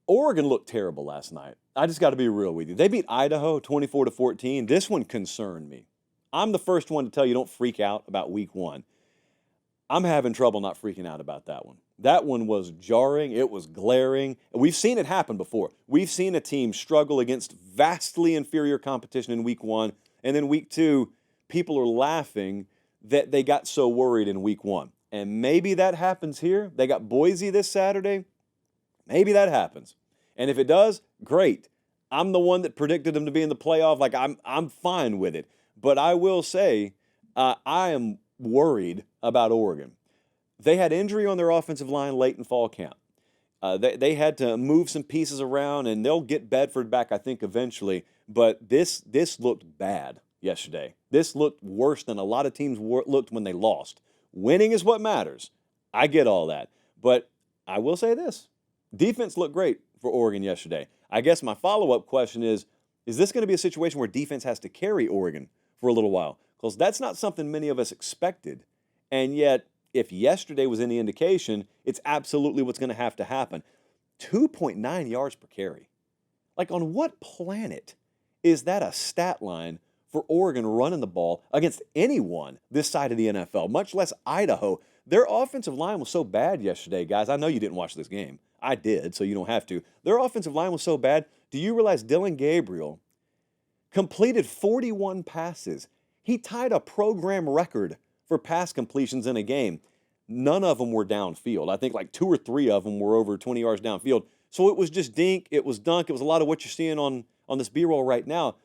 Oregon looked terrible last night. I just got to be real with you. They beat Idaho 24-14. This one concerned me. I'm the first one to tell you don't freak out about week one. I'm having trouble not freaking out about that one. That one was jarring. It was glaring. We've seen it happen before. We've seen a team struggle against vastly inferior competition in week one, and then week two, people are laughing that they got so worried in week one. And maybe that happens here. They got Boise this Saturday. Maybe that happens. And if it does, great. I'm the one that predicted them to be in the playoff. Like, I'm fine with it. But I will say, I am worried about Oregon. They had injury on their offensive line late in fall camp. They had to move some pieces around, and they'll get Bedford back, I think, eventually. But this looked bad yesterday. This looked worse than a lot of teams looked when they lost. Winning is what matters. I get all that. But I will say this. Defense looked great for Oregon yesterday. I guess my follow-up question is this going to be a situation where defense has to carry Oregon for a little while? Because that's not something many of us expected. And yet, if yesterday was any indication, it's absolutely what's going to have to happen. 2.9 yards per carry. Like, on what planet is that a stat line for Oregon running the ball against anyone this side of the NFL, much less Idaho? Their offensive line was so bad yesterday, guys. I know you didn't watch this game. I did, so you don't have to. Their offensive line was so bad. Do you realize Dylan Gabriel completed 41 passes? He tied a program record for pass completions in a game. None of them were downfield. I think like 2 or 3 of them were over 20 yards downfield. So it was just dink, it was dunk, it was a lot of what you're seeing on this B-roll right now.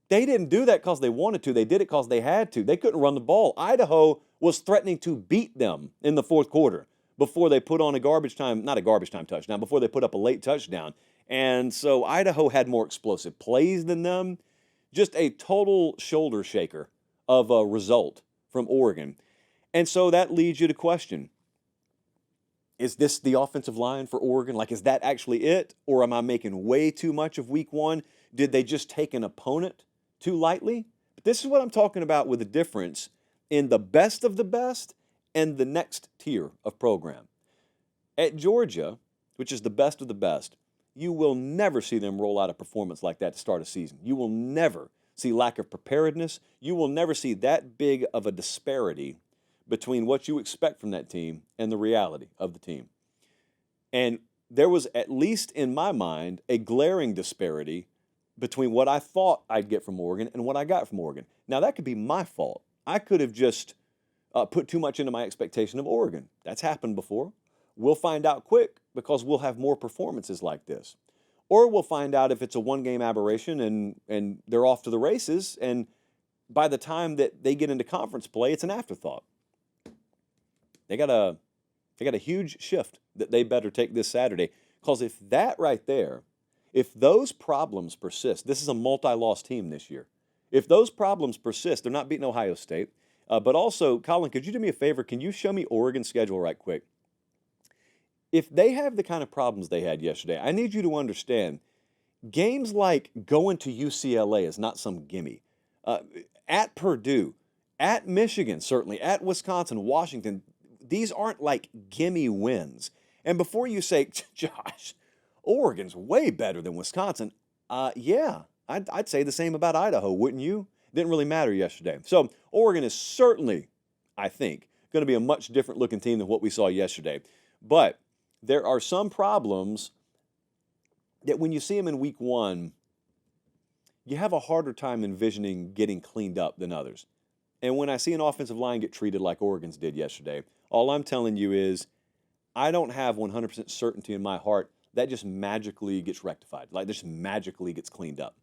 They didn't do that because they wanted to. They did it because they had to. They couldn't run the ball. Idaho was threatening to beat them in the fourth quarter before they put on not a garbage time touchdown, before they put up a late touchdown. And so Idaho had more explosive plays than them. Just a total shoulder shaker of a result from Oregon. And so that leads you to question, is this the offensive line for Oregon? Like, is that actually it? Or am I making way too much of week one? Did they just take an opponent too lightly? But this is what I'm talking about with the difference in the best of the best and the next tier of program. At Georgia, which is the best of the best, you will never see them roll out a performance like that to start a season. You will never see lack of preparedness. You will never see that big of a disparity between what you expect from that team and the reality of the team. And there was, at least in my mind, a glaring disparity between what I thought I'd get from Oregon and what I got from Oregon. Now, that could be my fault. I could have just put too much into my expectation of Oregon. That's happened before. We'll find out quick because we'll have more performances like this. Or we'll find out if it's a one-game aberration and they're off to the races, and by the time that they get into conference play, it's an afterthought. They got a huge shift that they better take this Saturday, because if that right there, if those problems persist, this is a multi-loss team this year. If those problems persist, they're not beating Ohio State. But also, Colin, could you do me a favor? Can you show me Oregon's schedule right quick? If they have the kind of problems they had yesterday, I need you to understand, games like going to UCLA is not some gimme. At Purdue, at Michigan, certainly, at Wisconsin, Washington, these aren't like gimme wins. And before you say, Josh, Oregon's way better than Wisconsin, yeah, I'd say the same about Idaho, wouldn't you? Didn't really matter yesterday. So Oregon is certainly, I think, going to be a much different looking team than what we saw yesterday. But there are some problems that when you see them in week one, you have a harder time envisioning getting cleaned up than others. And when I see an offensive line get treated like Oregon's did yesterday, all I'm telling you is I don't have 100% certainty in my heart that just magically gets rectified, like this magically gets cleaned up.